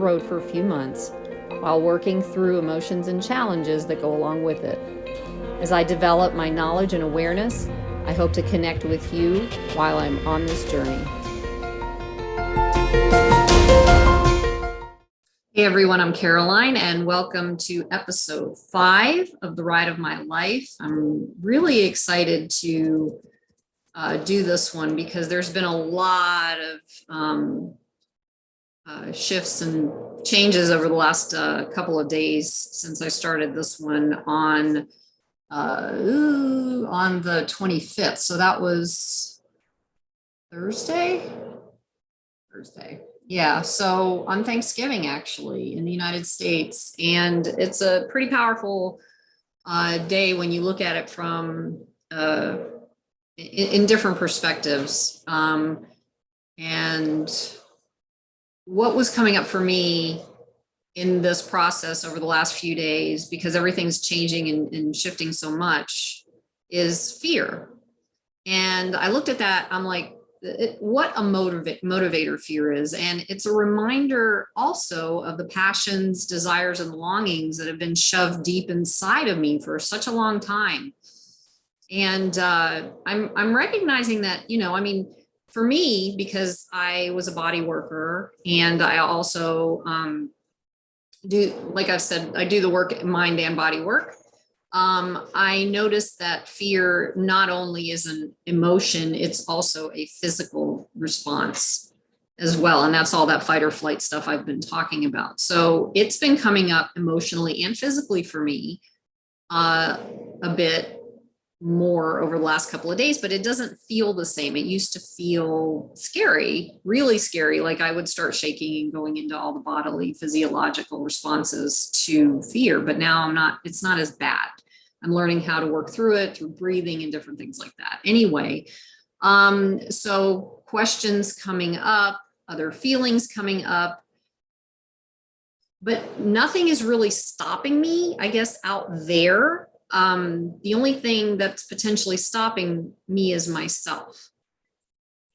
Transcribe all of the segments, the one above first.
road for a few months while working through emotions and challenges that go along with it. As I develop my knowledge and awareness, I hope to connect with you while I'm on this journey. Hey everyone, I'm Caroline and welcome to episode 5 of The Ride of My Life. I'm really excited to do this one because there's been a lot of shifts and changes over the last couple of days since I started this one on the 25th. So that was Thursday. Yeah, so on Thanksgiving, actually, in the United States. And it's a pretty powerful day when you look at it from in different perspectives. And what was coming up for me in this process over the last few days, because everything's changing and shifting so much, is fear. And I looked at that, I'm like, what a motivator fear is. And it's a reminder also of the passions, desires, and longings that have been shoved deep inside of me for such a long time. And I'm recognizing that, for me, because I was a body worker and I also do, like I've said, I do the work, mind and body work. I noticed that fear not only is an emotion, it's also a physical response as well. And that's all that fight or flight stuff I've been talking about. So it's been coming up emotionally and physically for me a bit more over the last couple of days, but it doesn't feel the same. It used to feel scary, really scary. Like I would start shaking and going into all the bodily physiological responses to fear, but now it's not as bad. I'm learning how to work through it through breathing and different things like that. Anyway, so questions coming up, other feelings coming up, but nothing is really stopping me, I guess, out there. The only thing that's potentially stopping me is myself.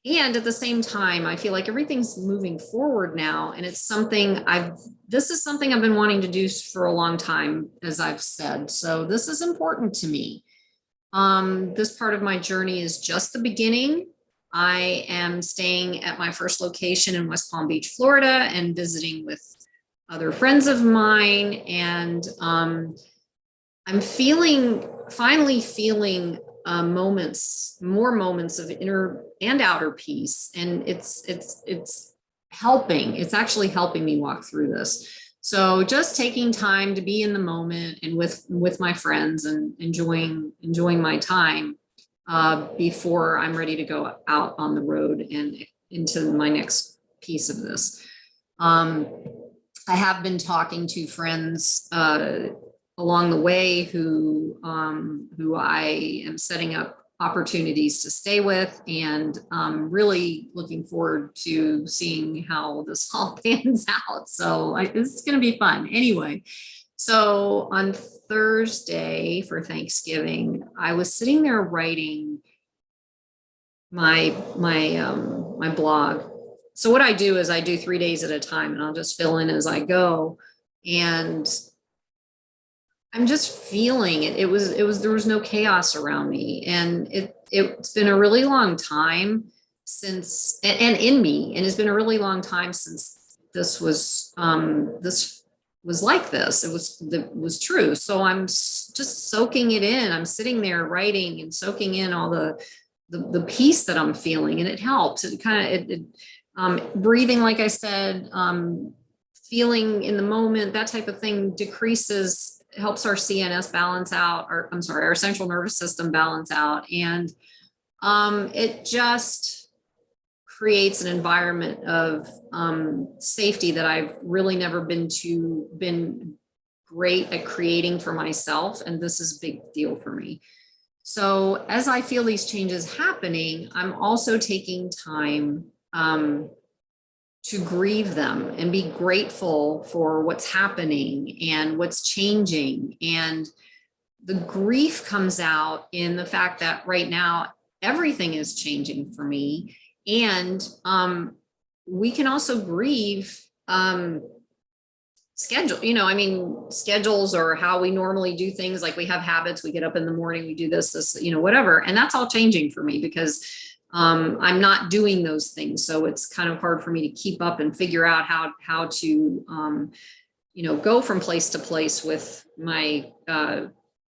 And at the same time, I feel like everything's moving forward now. And it's something this is something I've been wanting to do for a long time, as I've said. So this is important to me. This part of my journey is just the beginning. I am staying at my first location in West Palm Beach, Florida, and visiting with other friends of mine. And I'm finally feeling more moments of inner and outer peace. And it's helping. It's actually helping me walk through this. So just taking time to be in the moment and with my friends and enjoying my time before I'm ready to go out on the road and into my next piece of this. I have been talking to friends along the way who I am setting up opportunities to stay with, and really looking forward to seeing how this all pans out. So it's going to be fun. Anyway, so on Thursday for Thanksgiving, I was sitting there writing my blog. So what I do is I do 3 days at a time, and I'll just fill in as I go. And I'm just feeling it. There was no chaos around me. And it's been a really long time since, and in me, and it's been a really long time since this was like this. It was true. So I'm just soaking it in. I'm sitting there writing and soaking in all the peace that I'm feeling. And it helps. It kind of, breathing, like I said, feeling in the moment, that type of thing helps our CNS balance out, our central nervous system balance out. And it just creates an environment of safety that I've really never been great at creating for myself. And this is a big deal for me. So as I feel these changes happening, I'm also taking time to grieve them and be grateful for what's happening and what's changing. And the grief comes out in the fact that right now, everything is changing for me. And we can also grieve schedule, I mean, schedules or how we normally do things. Like we have habits, we get up in the morning, we do this, whatever. And that's all changing for me because I'm not doing those things. So it's kind of hard for me to keep up and figure out how to, go from place to place with my,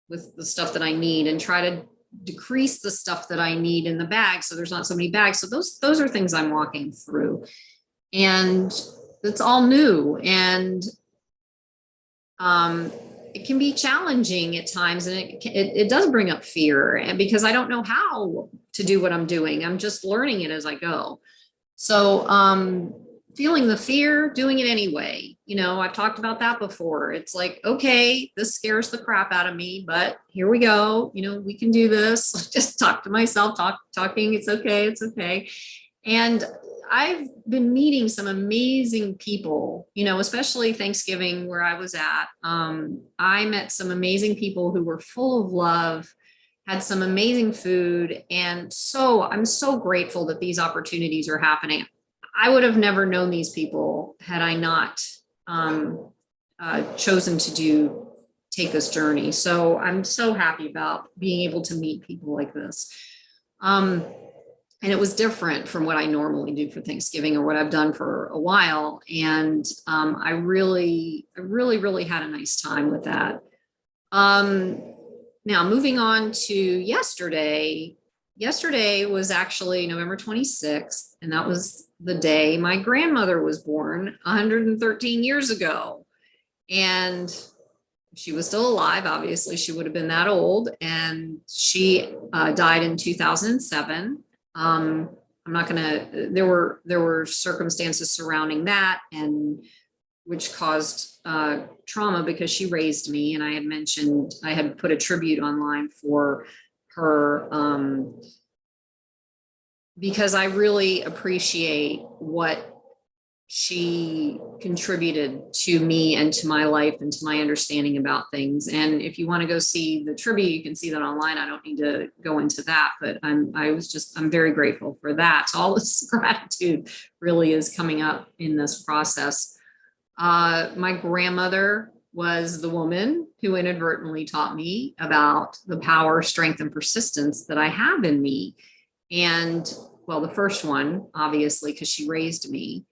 with the stuff that I need and try to decrease the stuff that I need in the bag. So there's not so many bags. So those are things I'm walking through, and it's all new. And it can be challenging at times, and it does bring up fear, and because I don't know how to do what I'm doing. I'm just learning it as I go. So feeling the fear, doing it anyway. I've talked about that before. It's like, okay, this scares the crap out of me, but here we go. We can do this. Just talk to myself, talking. It's okay. It's okay. And I've been meeting some amazing people, especially Thanksgiving where I was at. I met some amazing people who were full of love, had some amazing food. And so I'm so grateful that these opportunities are happening. I would have never known these people had I not chosen to take this journey. So I'm so happy about being able to meet people like this. And it was different from what I normally do for Thanksgiving or what I've done for a while. And I really had a nice time with that. Now moving on to yesterday. Yesterday was actually November 26th, and that was the day my grandmother was born 113 years ago. And she was still alive. Obviously, she would have been that old. And she died in 2007. I'm not gonna, there were circumstances surrounding that, and which caused trauma because she raised me. And I had put a tribute online for her because I really appreciate what she contributed to me and to my life and to my understanding about things. And if you want to go see the tribute, you can see that online. I don't need to go into that, but I'm very grateful for that. So all this gratitude really is coming up in this process. My grandmother was the woman who inadvertently taught me about the power, strength, and persistence that I have in me. And well, the first one, obviously, because she raised me.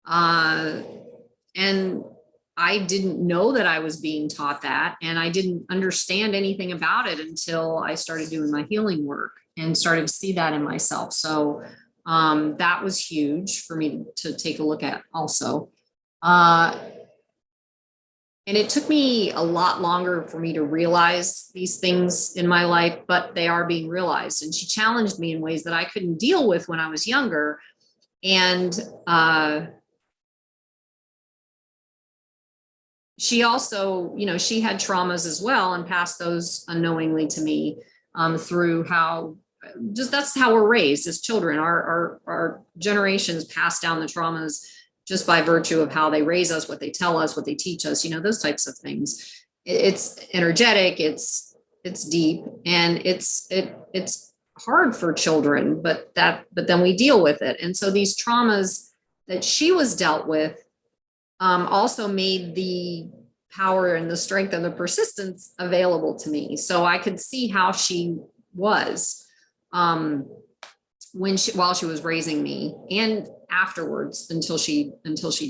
And I didn't know that I was being taught that, and I didn't understand anything about it until I started doing my healing work and started to see that in myself. So that was huge for me to take a look at also. And it took me a lot longer for me to realize these things in my life, but they are being realized. And she challenged me in ways that I couldn't deal with when I was younger. And she also, she had traumas as well and passed those unknowingly to me through that's how we're raised as children. Our generations pass down the traumas just by virtue of how they raise us, what they tell us, what they teach us, those types of things. It's energetic, it's deep, and it's hard for children, but then we deal with it. And so these traumas that she was dealt with also made the power and the strength and the persistence available to me. So I could see how she was while she was raising me, and afterwards until she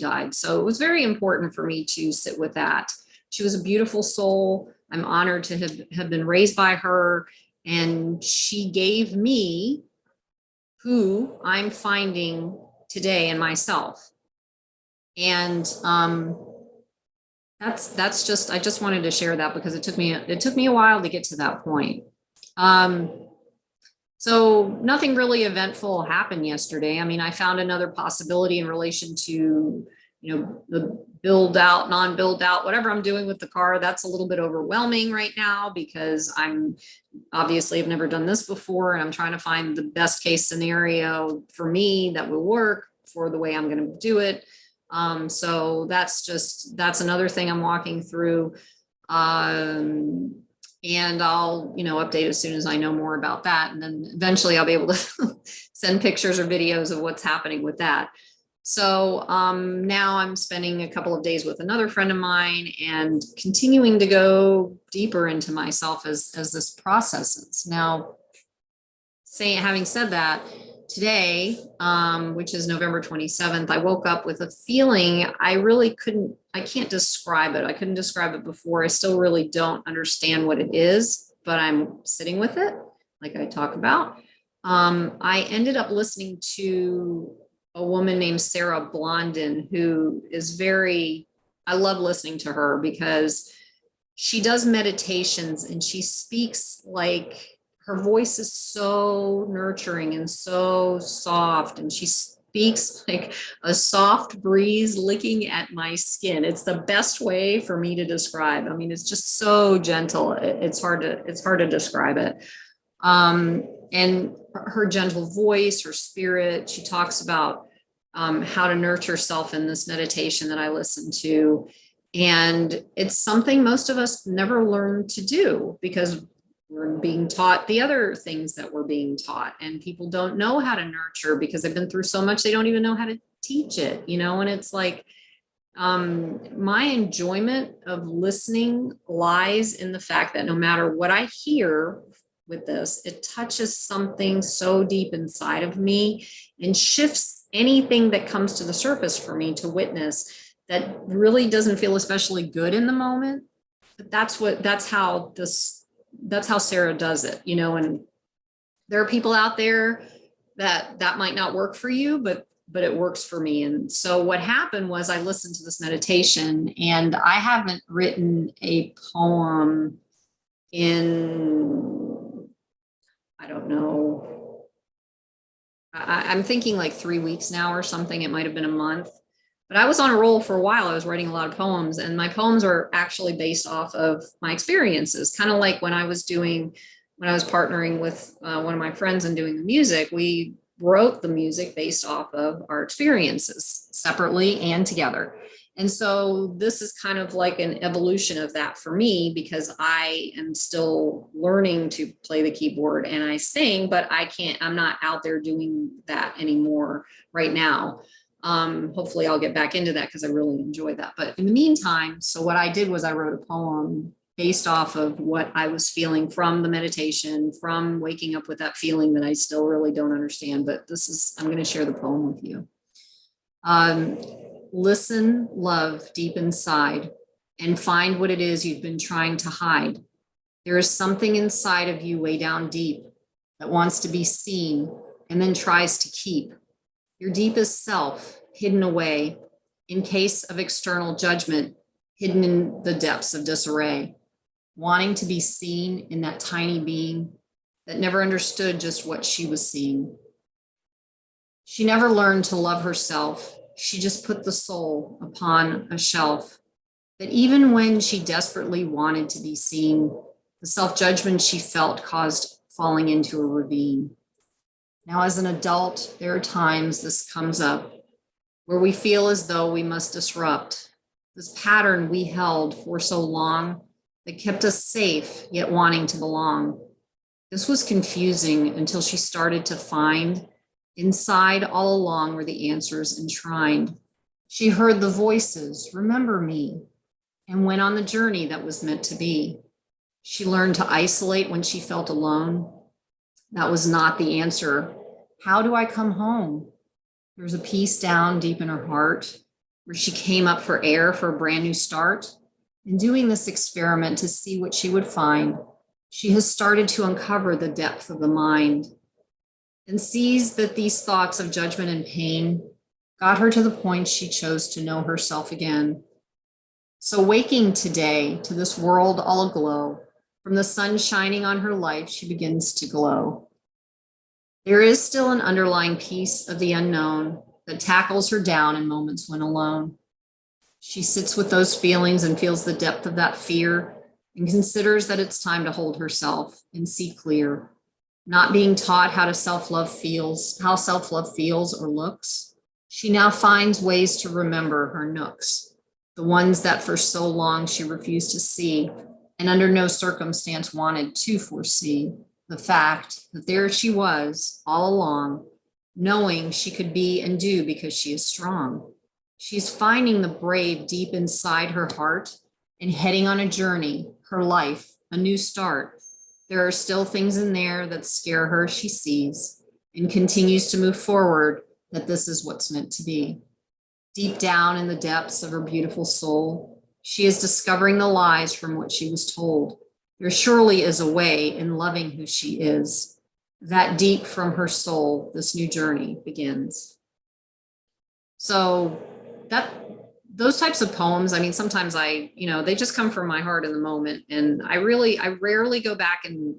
died. So it was very important for me to sit with that. She was a beautiful soul. I'm honored to have been raised by her, and she gave me who I'm finding today in myself. And that's just, I just wanted to share that because it took me a while to get to that point. So nothing really eventful happened yesterday. I mean, I found another possibility in relation to, the build out, non-build out, whatever I'm doing with the car. That's a little bit overwhelming right now because I'm obviously have never done this before, and I'm trying to find the best case scenario for me that will work for the way I'm going to do it. So that's another thing I'm walking through. And I'll, update as soon as I know more about that. And then eventually I'll be able to send pictures or videos of what's happening with that. So now I'm spending a couple of days with another friend of mine and continuing to go deeper into myself as this processes. Now, having said that, today, which is November 27th, I woke up with a feeling I can't describe it. I couldn't describe it before. I still really don't understand what it is, but I'm sitting with it, like I talk about. I ended up listening to a woman named Sarah Blondin, who is I love listening to her because she does meditations and she speaks like her voice is so nurturing and so soft. And she speaks like a soft breeze licking at my skin. It's the best way for me to describe. I mean, it's just so gentle. It's hard to describe it. And her gentle voice, her spirit, she talks about how to nurture self in this meditation that I listen to. And it's something most of us never learn to do because we're being taught the other things that we're being taught, and people don't know how to nurture because they've been through so much they don't even know how to teach it, and it's like my enjoyment of listening lies in the fact that no matter what I hear with this, it touches something so deep inside of me and shifts anything that comes to the surface for me to witness that really doesn't feel especially good in the moment. But that's how Sarah does it, and there are people out there that might not work for you, but it works for me. And so what happened was I listened to this meditation, and I haven't written a poem in, I don't know, I'm thinking like 3 weeks now or something. It might have been a month. But I was on a roll for a while. I was writing a lot of poems, and my poems are actually based off of my experiences. Kind of like when I was partnering with one of my friends and doing the music, we wrote the music based off of our experiences separately and together. And so this is kind of like an evolution of that for me, because I am still learning to play the keyboard and I sing, but I'm not out there doing that anymore right now. Hopefully I'll get back into that because I really enjoy that. But in the meantime, so what I did was I wrote a poem based off of what I was feeling from the meditation, from waking up with that feeling that I still really don't understand. But I'm going to share the poem with you. Listen, love deep inside, and find what it is you've been trying to hide. There is something inside of you way down deep that wants to be seen and then tries to keep your deepest self hidden away in case of external judgment, hidden in the depths of disarray, wanting to be seen in that tiny being that never understood just what she was seeing. She never learned to love herself. She just put the soul upon a shelf. But even when she desperately wanted to be seen, the self-judgment she felt caused falling into a ravine. Now, as an adult, there are times this comes up where we feel as though we must disrupt this pattern we held for so long that kept us safe, yet wanting to belong. This was confusing until she started to find inside all along were the answers enshrined. She heard the voices, remember me, and went on the journey that was meant to be. She learned to isolate when she felt alone. That was not the answer. How do I come home? There's a peace down deep in her heart where she came up for air for a brand new start. In doing this experiment to see what she would find, she has started to uncover the depth of the mind and sees that these thoughts of judgment and pain got her to the point she chose to know herself again. So waking today to this world all aglow, from the sun shining on her life, she begins to glow. There is still an underlying piece of the unknown that tackles her down in moments when alone. She sits with those feelings and feels the depth of that fear and considers that it's time to hold herself and see clear. Not being taught how self-love feels or looks, she now finds ways to remember her nooks, the ones that for so long she refused to see and under no circumstance wanted to foresee. The fact that there she was all along, knowing she could be and do because she is strong. She's finding the brave deep inside her heart and heading on a journey, her life, a new start. There are still things in there that scare her, she sees, and continues to move forward that this is what's meant to be. Deep down in the depths of her beautiful soul, she is discovering the lies from what she was told. There surely is a way in loving who she is. That deep from her soul, this new journey begins. So that those types of poems, I mean, sometimes they just come from my heart in the moment. And I rarely go back and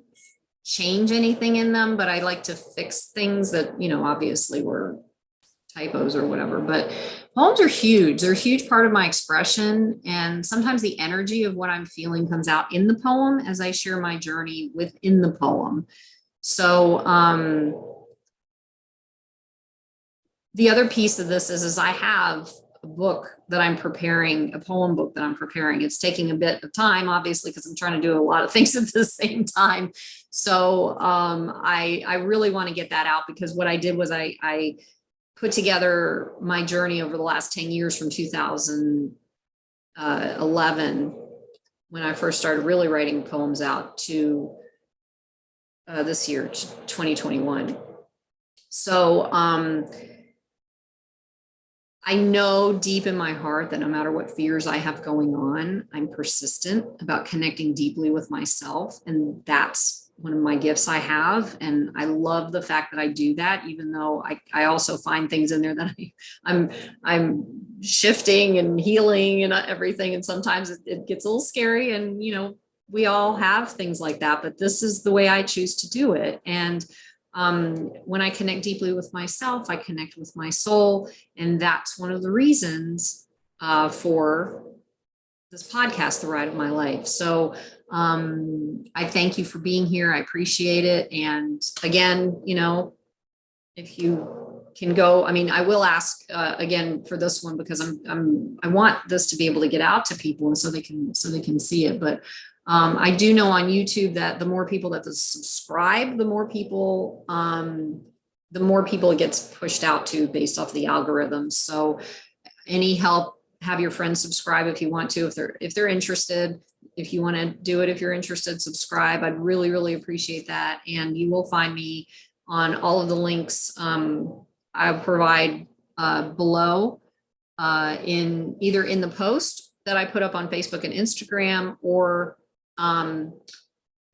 change anything in them, but I like to fix things that, obviously were typos or whatever. But poems are huge. They're a huge part of my expression. And sometimes the energy of what I'm feeling comes out in the poem as I share my journey within the poem. So the other piece of this is I have a book that I'm preparing, a poem book that I'm preparing. It's taking a bit of time, obviously, because I'm trying to do a lot of things at the same time. So I really want to get that out, because what I did was I put together my journey over the last 10 years from 2011, when I first started really writing poems out, to this year, 2021. So I know deep in my heart that no matter what fears I have going on, I'm persistent about connecting deeply with myself. And that's one of my gifts I have. And I love the fact that I do that, even though I also find things in there that I'm shifting and healing and everything. And sometimes it gets a little scary, and, we all have things like that, but this is the way I choose to do it. And when I connect deeply with myself, I connect with my soul. And that's one of the reasons for this podcast, The Ride of My Life. So I thank you for being here. I appreciate it. And again, if you can go, I mean, I will ask again for this one, because I want this to be able to get out to people, and so they can see it. But I do know on YouTube that the more people that subscribe, the more people it gets pushed out to, based off the algorithms. So any help, have your friends subscribe if you want to, if they're interested. If you want to do it, if you're interested, subscribe. I'd really, really appreciate that. And you will find me on all of the links I provide below, in either in the post that I put up on Facebook and Instagram, or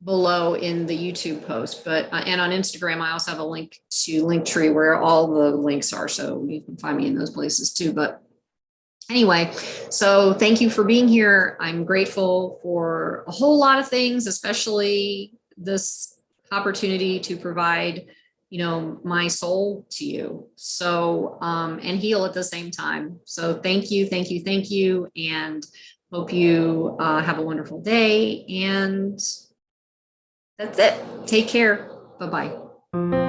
below in the YouTube post. But and on Instagram, I also have a link to Linktree, where all the links are, so you can find me in those places too. But anyway, so thank you for being here. I'm grateful for a whole lot of things, especially this opportunity to provide, my soul to you. So, and heal at the same time. So thank you, thank you, thank you. And hope you have a wonderful day. And that's it. Take care. Bye-bye.